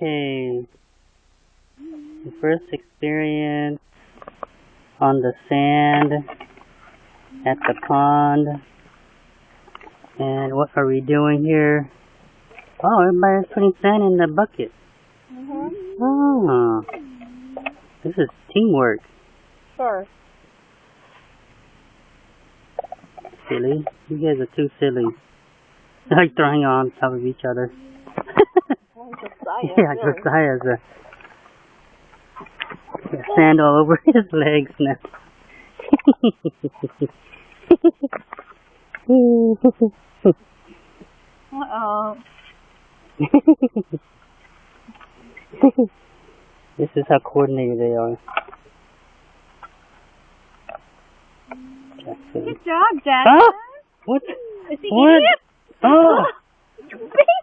Okay. The first experience on the sand at the pond. And what are we doing here? Oh, everybody's putting sand in the bucket. Oh, this is teamwork. Sure. Silly. You guys are too silly. Like throwing on top of each other. Yeah, Josiah's sand all over his legs now. Uh-oh. This is how coordinated they are. Good job, Jack. Huh? What? Is he What? idiot? Oh!